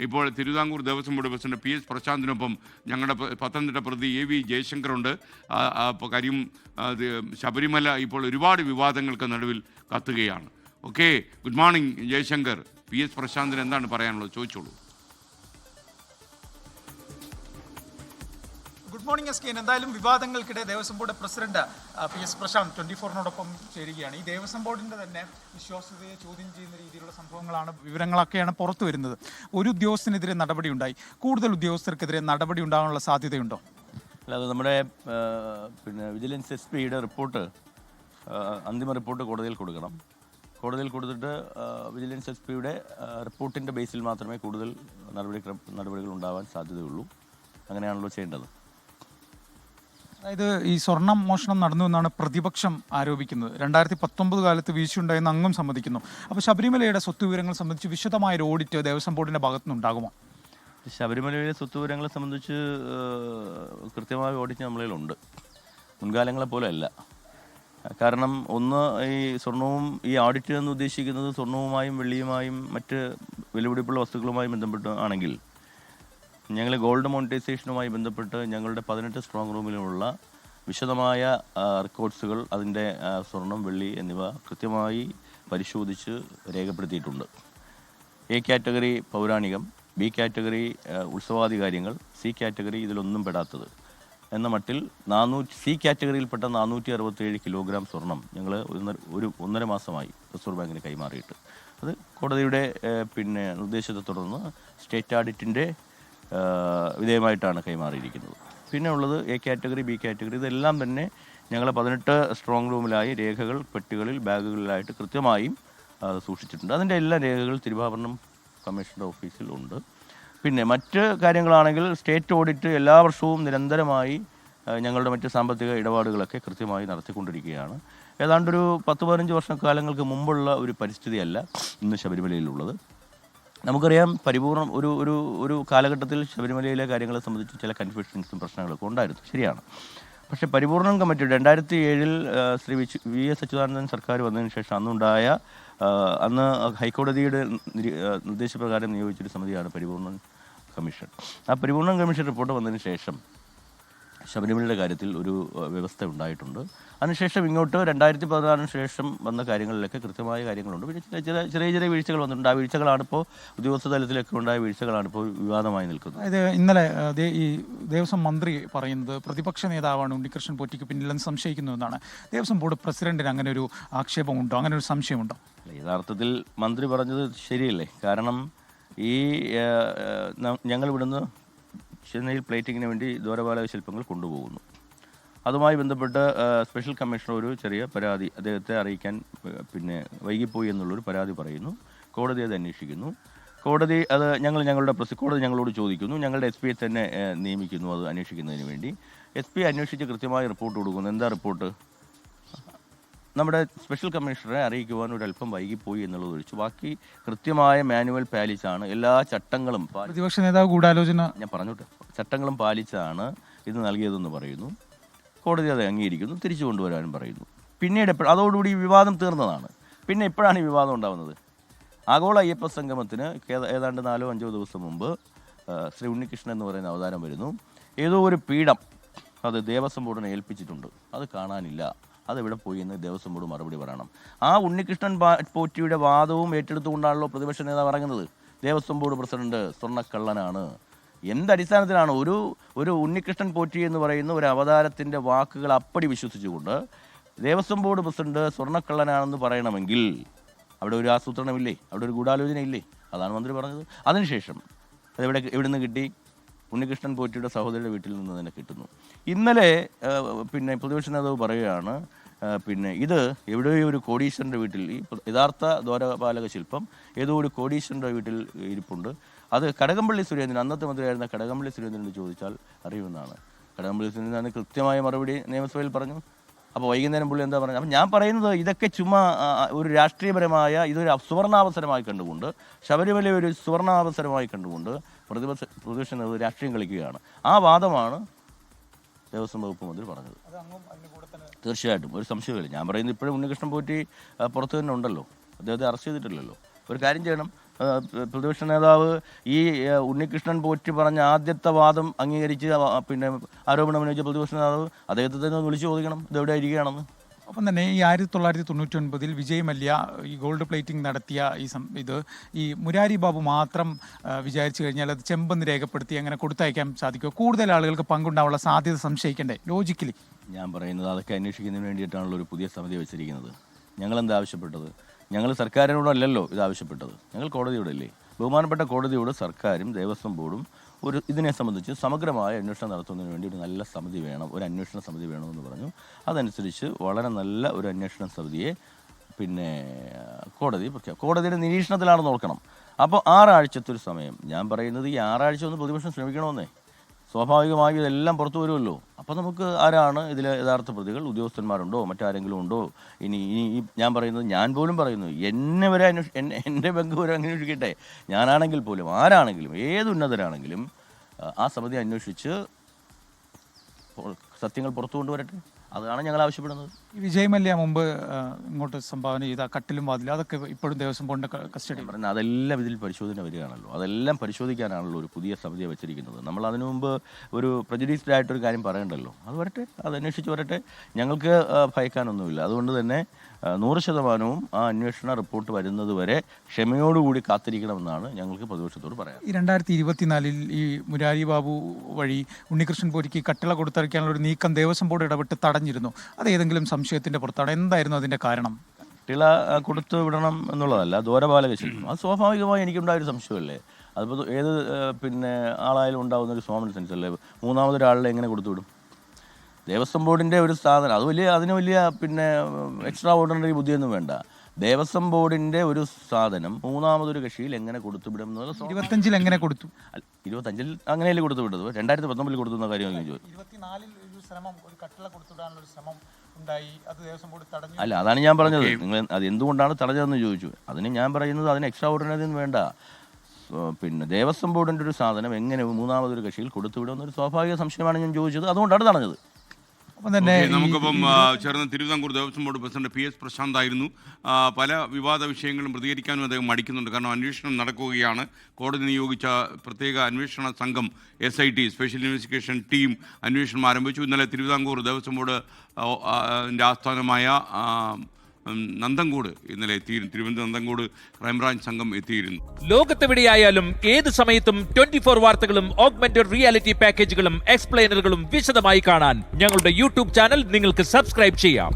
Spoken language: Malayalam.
ഇപ്പോൾ Thiruvithamkoor Devaswom board president PS പ്രശാന്തിനൊപ്പം ഞങ്ങളുടെ പത്തനംതിട്ട പ്രതി AV ജയശങ്കറുണ്ട്. കാര്യം ശബരിമല ഇപ്പോൾ ഒരുപാട് വിവാദങ്ങൾക്ക് നടുവിൽ കത്തുകയാണ്. Okay, good morning Jayashankar. PS പ്രശാന്തിന് എന്താണ് പറയാനുള്ളത്? ചോദിച്ചോളൂ. Good morning SK. എന്തായാലും വിവാദങ്ങൾക്കിടെ Devaswom board president PS Prashanth 24-നോടൊപ്പം ചേരുകയാണ്. ഈ ദേവസ്വം ബോർഡിന്റെ തന്നെ വിശ്വാസ്യതയെ ചോദ്യം ചെയ്യുന്ന രീതിയിലുള്ള സംഭവങ്ങളാണ്, വിവരങ്ങളൊക്കെയാണ് പുറത്തു വരുന്നത്. ഒരു ഉദ്യോഗസ്ഥനെതിരെ നടപടി ഉണ്ടായി, കൂടുതൽ ഉദ്യോഗസ്ഥർക്കെതിരെ നടപടി ഉണ്ടാകാനുള്ള സാധ്യതയുണ്ടോ? അല്ലാതെ നമ്മുടെ വിജിലൻസ് SP-യുടെ റിപ്പോർട്ട്, അന്തിമ റിപ്പോർട്ട് കോടതിയിൽ കൊടുക്കണം. കോടതിയിൽ കൊടുത്തിട്ട് വിജിലൻസ് SP-യുടെ റിപ്പോർട്ടിൻ്റെ ബേസിൽ മാത്രമേ കൂടുതൽ നടപടികൾ ഉണ്ടാവാൻ സാധ്യതയുള്ളൂ. അങ്ങനെയാണല്ലോ ചെയ്യേണ്ടത്. അതായത് ഈ സ്വർണം മോഷണം നടന്നു എന്നാണ് പ്രതിപക്ഷം ആരോപിക്കുന്നത്. 2019 കാലത്ത് വീഴ്ചയുണ്ടായെന്ന് അങ്ങും സമ്മതിക്കുന്നു. അപ്പോൾ ശബരിമലയുടെ സ്വത്ത് വിവരങ്ങൾ സംബന്ധിച്ച് വിശദമായ ഒരു ഓഡിറ്റ് ദേവസ്വം ബോർഡിന്റെ ഭാഗത്തുനിന്നുണ്ടാകുമോ? ശബരിമലയിലെ സ്വത്ത് വിവരങ്ങളെ സംബന്ധിച്ച് കൃത്യമായ ഓഡിറ്റ് നമ്മളിലുണ്ട്. മുൻകാലങ്ങളെ പോലെ അല്ല. കാരണം ഒന്ന്, ഈ സ്വർണവും ഈ ഓഡിറ്റ് എന്ന് ഉദ്ദേശിക്കുന്നത് സ്വർണവുമായും വെള്ളിയുമായും മറ്റ് വിലപിടിപ്പുള്ള വസ്തുക്കളുമായും ബന്ധപ്പെട്ട് ആണെങ്കിൽ ഞങ്ങൾ ഗോൾഡ് മോണിറ്റൈസേഷനുമായി ബന്ധപ്പെട്ട് ഞങ്ങളുടെ 18 സ്ട്രോങ് റൂമിലുള്ള വിശദമായ റെക്കോർഡ്സുകൾ, അതിൻ്റെ സ്വർണം, വെള്ളി എന്നിവ കൃത്യമായി പരിശോധിച്ച് രേഖപ്പെടുത്തിയിട്ടുണ്ട്. A കാറ്റഗറി പൗരാണികം, B കാറ്റഗറി ഉത്സവാദി കാര്യങ്ങൾ, C കാറ്റഗറി ഇതിലൊന്നും പെടാത്തത് എന്ന മട്ടിൽ C കാറ്റഗറിയിൽപ്പെട്ട 467 കിലോഗ്രാം സ്വർണം ഞങ്ങൾ ഒരു 1.5 മാസമായി റിസർവ് ബാങ്കിന് കൈമാറിയിട്ട്. അത് കോടതിയുടെ നിർദ്ദേശത്തെ തുടർന്ന് സ്റ്റേറ്റ് ഓഡിറ്റിൻ്റെ വിധേയമായിട്ടാണ് കൈമാറിയിരിക്കുന്നത്. പിന്നെ ഉള്ളത് A കാറ്റഗറി, B കാറ്റഗറി, ഇതെല്ലാം തന്നെ ഞങ്ങൾ 18 സ്ട്രോങ് റൂമിലായി രേഖകൾ പെട്ടികളിൽ, ബാഗുകളിലായിട്ട് കൃത്യമായും സൂക്ഷിച്ചിട്ടുണ്ട്. അതിൻ്റെ എല്ലാ രേഖകൾ തിരുവാഭരണം കമ്മീഷണറുടെ ഓഫീസിൽ ഉണ്ട്. പിന്നെ മറ്റ് കാര്യങ്ങളാണെങ്കിൽ സ്റ്റേറ്റ് ഓഡിറ്റ് എല്ലാ വർഷവും നിരന്തരമായി ഞങ്ങളുടെ മറ്റ് സാമ്പത്തിക ഇടപാടുകളൊക്കെ കൃത്യമായി നടത്തിക്കൊണ്ടിരിക്കുകയാണ്. ഏതാണ്ടൊരു 10-15 വർഷക്കാലങ്ങൾക്ക് മുമ്പുള്ള ഒരു പരിസ്ഥിതിയല്ല ഇന്ന് ശബരിമലയിലുള്ളത്. നമുക്കറിയാം, പരിപൂർണം ഒരു കാലഘട്ടത്തിൽ ശബരിമലയിലെ കാര്യങ്ങളെ സംബന്ധിച്ച് ചില കൺഫ്യൂഷൻസും പ്രശ്നങ്ങളൊക്കെ ഉണ്ടായിരുന്നു, ശരിയാണ്. പക്ഷേ പരിപൂർണം കമ്മിറ്റി 2007 ശ്രീ VS അച്യുതാനന്ദൻ സർക്കാർ വന്നതിന് ശേഷം അന്ന് ഹൈക്കോടതിയുടെ നിർദ്ദേശപ്രകാരം നിയോഗിച്ചൊരു സമിതിയാണ് പരിപൂർണൻ കമ്മീഷൻ. ആ പരിപൂർണൻ കമ്മീഷൻ റിപ്പോർട്ട് വന്നതിന് ശേഷം ശബരിമലയുടെ കാര്യത്തിൽ ഒരു വ്യവസ്ഥ ഉണ്ടായിട്ടുണ്ട്. അതിനുശേഷം ഇങ്ങോട്ട് 2016 ശേഷം വന്ന കാര്യങ്ങളിലൊക്കെ കൃത്യമായ കാര്യങ്ങളുണ്ട്. പിന്നെ ചെറിയ ചെറിയ വീഴ്ചകൾ വന്നിട്ടുണ്ട്. ആ വീഴ്ചകളാണ് ഇപ്പോൾ ഉദ്യോഗസ്ഥ തലത്തിലൊക്കെ ഉണ്ടായ വീഴ്ചകളാണ് ഇപ്പോൾ വിവാദമായി നിൽക്കുന്നത്. അതായത് ഇന്നലെ ഈ ദേവസ്വം മന്ത്രി പറയുന്നത് പ്രതിപക്ഷ നേതാവാണ് ഉണ്ണികൃഷ്ണൻ പോറ്റിക്ക് പിന്നിലെന്ന് സംശയിക്കുന്നു എന്നാണ്. ദേവസ്വം ബോർഡ് പ്രസിഡന്റിന് അങ്ങനെ ഒരു ആക്ഷേപമുണ്ടോ, അങ്ങനെ ഒരു സംശയമുണ്ടോ? യഥാർത്ഥത്തിൽ മന്ത്രി പറഞ്ഞത് ശരിയല്ലേ? കാരണം ഞങ്ങൾ ഇവിടുന്ന് ചെന്നൈയിൽ പ്ലേറ്റിങ്ങിന് വേണ്ടി ദ്വാരപാലക ശില്പങ്ങൾ കൊണ്ടുപോകുന്നു. അതുമായി ബന്ധപ്പെട്ട് സ്പെഷ്യൽ കമ്മീഷണർ ഒരു ചെറിയ പരാതി അദ്ദേഹത്തെ അറിയിക്കാൻ വൈകിപ്പോയി എന്നുള്ളൊരു പരാതി പറയുന്നു. കോടതി അത് അന്വേഷിക്കുന്നു. കോടതി ഞങ്ങളോട് ചോദിക്കുന്നു. ഞങ്ങളുടെ SP തന്നെ നിയമിക്കുന്നു അത് അന്വേഷിക്കുന്നതിന് വേണ്ടി. SP അന്വേഷിച്ച് കൃത്യമായ റിപ്പോർട്ട് കൊടുക്കുന്നു. എന്താ റിപ്പോർട്ട്? നമ്മുടെ സ്പെഷ്യൽ കമ്മീഷണറെ അറിയിക്കുവാൻ ഒരല്പം വൈകിപ്പോയി എന്നുള്ളത് ഒഴിച്ചു ബാക്കി കൃത്യമായ മാനുവൽ പാലിച്ചാണ് എല്ലാ ചട്ടങ്ങളും. പ്രതിപക്ഷ നേതാവ് ഗൂഢാലോചന ഞാൻ പറഞ്ഞോട്ടെ, ചട്ടങ്ങളും പാലിച്ചാണ് ഇത് നൽകിയതെന്ന് പറയുന്നു. കോടതി അത് അംഗീകരിക്കുന്നു, തിരിച്ചു കൊണ്ടുവരാനും പറയുന്നു. പിന്നീട് അതോടുകൂടി വിവാദം തീർന്നതാണ്. പിന്നെ എപ്പോഴാണ് ഈ വിവാദം ഉണ്ടാകുന്നത്? ആഗോള അയ്യപ്പ സംഗമത്തിന് ഏതാണ്ട് 4-5 ദിവസം മുമ്പ് ശ്രീ ഉണ്ണികൃഷ്ണൻ എന്ന് പറയുന്ന അവതാരം വരുന്നു. ഏതോ ഒരു പീഠം അത് ദേവസ്വം ബോർഡിനെ ഏൽപ്പിച്ചിട്ടുണ്ട്, അത് കാണാനില്ല, അതെവിടെ പോയി എന്ന് ദേവസ്വം ബോർഡ് മറുപടി പറയണം. ആ ഉണ്ണികൃഷ്ണൻ പോറ്റിയുടെ വാദവും ഏറ്റെടുത്തുകൊണ്ടാണല്ലോ പ്രതിപക്ഷ നേതാവ് ഇറങ്ങുന്നത്. ദേവസ്വം ബോർഡ് പ്രസിഡന്റ് സ്വർണ്ണക്കള്ളനാണ്. എന്തടിസ്ഥാനത്തിലാണ് ഒരു ഉണ്ണികൃഷ്ണൻ പോറ്റി എന്ന് പറയുന്ന ഒരു അവതാരത്തിൻ്റെ വാക്കുകൾ അപ്പടി വിശ്വസിച്ചുകൊണ്ട് ദേവസ്വം ബോർഡ് പ്രസിഡന്റ് സ്വർണ്ണക്കള്ളനാണെന്ന് പറയണമെങ്കിൽ അവിടെ ഒരു ആസൂത്രണമില്ലേ? അവിടെ ഒരു ഗൂഢാലോചന ഇല്ലേ? അതാണ് മന്ത്രി പറഞ്ഞത്. അതിനുശേഷം എവിടെ നിന്ന് കിട്ടി? ഉണ്ണികൃഷ്ണൻ പോറ്റിയുടെ സഹോദരിയുടെ വീട്ടിൽ നിന്ന് തന്നെ കിട്ടുന്നു. ഇന്നലെ പ്രതിപക്ഷ നേതാവ് പറയുകയാണ് ഇത് എവിടെയോ ഒരു കോടീശ്വരൻ്റെ വീട്ടിൽ, ഈ യഥാർത്ഥ ദ്വാരപാലക ശില്പം ഏതോ ഒരു കോടീശ്വരൻ്റെ വീട്ടിൽ ഇരിപ്പുണ്ട്. അത് കടകംപള്ളി സുരേന്ദ്രൻ, അന്നത്തെ മന്ത്രിയായിരുന്ന കടകംപള്ളി സുരേന്ദ്രനോട് ചോദിച്ചാൽ അറിയുമെന്നാണ്. കടകംപള്ളി സുരേന്ദ്രൻ കൃത്യമായ മറുപടി നിയമസഭയിൽ പറഞ്ഞു. അപ്പോൾ വൈകുന്നേരം പുള്ളി എന്താ പറഞ്ഞത്? അപ്പം ഞാൻ പറയുന്നത് ഇതൊക്കെ ചുമ്മാ ഒരു രാഷ്ട്രീയപരമായ ഇതൊരു സുവർണാവസരമായി കണ്ടുകൊണ്ട്, ശബരിമല ഒരു സുവർണാവസരമായി കണ്ടുകൊണ്ട് പ്രതിപക്ഷ നേതാവ് രാഷ്ട്രീയം കളിക്കുകയാണ്. ആ വാദമാണ് ദേവസ്വം വകുപ്പ് മന്ത്രി പറഞ്ഞത്. തീർച്ചയായിട്ടും ഒരു സംശയമില്ല. ഞാൻ പറയുന്നത് ഇപ്പോഴും ഉണ്ണികൃഷ്ണൻ പോറ്റി പുറത്തു തന്നെ ഉണ്ടല്ലോ, അദ്ദേഹത്തെ അറസ്റ്റ് ചെയ്തിട്ടില്ലല്ലോ. ഒരു കാര്യം ചെയ്യണം, പ്രതിപക്ഷ നേതാവ് ഈ ഉണ്ണികൃഷ്ണൻ പോറ്റി പറഞ്ഞ ആദ്യത്തെ വാദം അംഗീകരിച്ച് പിന്നെ ആരോപണം ഉന്നയിച്ച പ്രതിപക്ഷ നേതാവ് അദ്ദേഹത്തെ തന്നെ ഒന്ന് വിളിച്ചു ചോദിക്കണം ഇതെവിടെ ഇരിക്കുകയാണെന്ന്. ഒപ്പം തന്നെ ഈ 1999 വിജയ് മല്യ ഈ ഗോൾഡ് പ്ലേറ്റിംഗ് നടത്തിയ ഈ മുരാരി ബാബു മാത്രം വിചാരിച്ചു കഴിഞ്ഞാൽ അത് ചെമ്പെന്ന് രേഖപ്പെടുത്തി അങ്ങനെ കൊടുത്തയക്കാൻ സാധിക്കുമോ? കൂടുതൽ ആളുകൾക്ക് പങ്കുണ്ടാവാനുള്ള സാധ്യത സംശയിക്കണ്ടേ ലോജിക്കലി? ഞാൻ പറയുന്നത് അതൊക്കെ അന്വേഷിക്കുന്നതിന് വേണ്ടിയിട്ടാണല്ലോ ഒരു പുതിയ സമിതി വെച്ചിരിക്കുന്നത്. ഞങ്ങളെന്താ ആവശ്യപ്പെട്ടത്? ഞങ്ങൾ സർക്കാരിനോടല്ലല്ലോ ഇത് ആവശ്യപ്പെട്ടത്, ഞങ്ങൾ കോടതിയോടല്ലേ. ബഹുമാനപ്പെട്ട കോടതിയോട് സർക്കാരും ദേവസ്വം ബോർഡും ഇതിനെ സംബന്ധിച്ച് സമഗ്രമായ അന്വേഷണം നടത്തുന്നതിന് വേണ്ടി ഒരു നല്ല സമിതി വേണം, ഒരു അന്വേഷണ സമിതി വേണമെന്ന് പറഞ്ഞു. അതനുസരിച്ച് വളരെ നല്ല ഒരു അന്വേഷണ സമിതിയെ പിന്നെ കോടതിയുടെ നിരീക്ഷണത്തിലാണ് നോക്കണം. അപ്പോൾ 6 ആഴ്ചത്തെ ഒരു സമയം, ഞാൻ പറയുന്നത് ഈ 6 ആഴ്ച ഒന്ന് പ്രതിപക്ഷം ശ്രമിക്കണമെന്നേ. സ്വാഭാവികമായും ഇതെല്ലാം പുറത്തു വരുമല്ലോ. അപ്പോൾ നമുക്ക് ആരാണ് ഇതിലെ യഥാർത്ഥ പ്രതികൾ, ഉദ്യോഗസ്ഥന്മാരുണ്ടോ, മറ്റാരെങ്കിലും ഉണ്ടോ? ഇനി ഞാൻ പറയുന്നത്, ഞാൻ പോലും പറയുന്നു, എന്നെ വരെ എൻ്റെ ബന്ധു വരെ അന്വേഷിക്കട്ടെ. ഞാനാണെങ്കിൽ പോലും ആരാണെങ്കിലും ഏത് ഉന്നതരാണെങ്കിലും ആ സമിതി അന്വേഷിച്ച് സത്യങ്ങൾ പുറത്തു കൊണ്ടുവരട്ടെ. അതാണ് ഞങ്ങൾ ആവശ്യപ്പെടുന്നത്. ഈ വിജയ് മല്യ മുമ്പ് ഇങ്ങോട്ട് സംഭാവന ചെയ്ത കട്ടിലും വാതിലും അതൊക്കെ ഇപ്പോഴും ദേവസ്വം ബോർഡിന്റെ കസ്റ്റഡി പറഞ്ഞാൽ അതെല്ലാം ഇതിൽ പരിശോധന വരികയാണല്ലോ. അതെല്ലാം പരിശോധിക്കാനാണല്ലോ ഒരു പുതിയ സമിതിയെ വെച്ചിരിക്കുന്നത്. നമ്മൾ അതിനു മുമ്പ് ഒരു പ്രജുഡീസ്ഡ് ആയിട്ടൊരു കാര്യം പറയണ്ടല്ലോ. അത് വരട്ടെ, അത് അന്വേഷിച്ച് വരട്ടെ. ഞങ്ങൾക്ക് ഭയക്കാനൊന്നുമില്ല. അതുകൊണ്ട് തന്നെ 100% ആ അന്വേഷണ റിപ്പോർട്ട് വരുന്നത് വരെ ക്ഷമയോടുകൂടി കാത്തിരിക്കണമെന്നാണ് ഞങ്ങൾക്ക് പ്രതിപക്ഷത്തോട് പറയാം. ഈ 2024 ഈ മുരാരി ബാബു വഴി ഉണ്ണികൃഷ്ണൻ പോറ്റിക്ക് കട്ടിള കൊടുത്തയക്കാനുള്ള ഒരു നീക്കം ദേവസ്വം ബോർഡ് ഇടപെട്ട് തടഞ്ഞിരുന്നു. അത് ഏതെങ്കിലും സംശയത്തിന്റെ പുറത്താണ്? എന്തായിരുന്നു അതിന്റെ കാരണം? കട്ടിള കൊടുത്തു വിടണം എന്നുള്ളതല്ല, ദ്വാരപാലക ശില്പം. അത് സ്വാഭാവികമായി എനിക്കുണ്ടായൊരു സംശയമല്ലേ. അതിപ്പോൾ ഏത് പിന്നെ ആളായാലും ഉണ്ടാകുന്ന ഒരു കോമൺ സെൻസ് അല്ലേ. മൂന്നാമതൊരാളിനെ എങ്ങനെ കൊടുത്തു വിടും? ദേവസ്വം ബോർഡിൻ്റെ ഒരു സാധനം അതിന് വലിയ പിന്നെ എക്സ്ട്രാ ഓർഡിനറി ബുദ്ധിയൊന്നും വേണ്ട. ദേവസ്വം ബോർഡിൻ്റെ ഒരു സാധനം മൂന്നാമതൊരു കക്ഷിയിൽ എങ്ങനെ കൊടുത്തുവിടും എന്നുള്ള 25 എങ്ങനെ കൊടുത്തു? 25 അങ്ങനെയല്ലേ കൊടുത്തു വിട്ടത്? 2019 കൊടുത്തുന്ന കാര്യം ചോദിച്ചു. 24 ഒരു ശ്രമം, ഒരു കട്ടിള കൊടുത്തുവിടാനുള്ള ഒരു ശ്രമം ഉണ്ടായി, അത് ദേവസ്വം ബോർഡ് തടഞ്ഞു. അല്ല, അതാണ് ഞാൻ പറഞ്ഞത്. നിങ്ങൾ അത് എന്തുകൊണ്ടാണ് തടഞ്ഞതെന്ന് ചോദിച്ചു. അതിന് ഞാൻ പറയുന്നത് അതിന് എക്സ്ട്രാ ഓർഡിനറി ഒന്നും വേണ്ട. പിന്നെ ദേവസ്വം ബോർഡിൻ്റെ ഒരു സാധനം എങ്ങനെ മൂന്നാമതൊരു കക്ഷിയിൽ കൊടുത്തുവിടുമെന്നൊരു സ്വാഭാവിക സംശയമാണ് ഞാൻ ചോദിച്ചത്. അതുകൊണ്ടാണ് തടഞ്ഞത്. നമുക്കിപ്പം ചേർന്ന് Thiruvithamkoor Devaswom board president PS Prashanth ആയിരുന്നു. പല വിവാദ വിഷയങ്ങളും പ്രതികരിക്കാനും അദ്ദേഹം മടിക്കുന്നുണ്ട്. കാരണം അന്വേഷണം നടക്കുകയാണ്. കോടതി നിയോഗിച്ച പ്രത്യേക അന്വേഷണ സംഘം SIT സ്പെഷ്യൽ ഇൻവെസ്റ്റിഗേഷൻ ടീം അന്വേഷണം ആരംഭിച്ചു. ഇന്നലെ തിരുവിതാംകൂർ ദേവസ്വം ബോർഡ് ആസ്ഥാനമായ നന്തൻകൂട് ഇന്നലെ എത്തിയിരുന്നു. തിരുവനന്തപുരം നന്തൻകൂട് ക്രൈംബ്രാഞ്ച് സംഘം എത്തിയിരുന്നു. ലോകത്തെവിടെയായാലും ഏത് സമയത്തും 24 വാർത്തകളും ഓഗ്മെന്റഡ് റിയാലിറ്റി പാക്കേജുകളും എക്സ്പ്ലെയിനറുകളും വിശദമായി കാണാൻ ഞങ്ങളുടെ YouTube ചാനൽ നിങ്ങൾക്ക് സബ്സ്ക്രൈബ് ചെയ്യാം.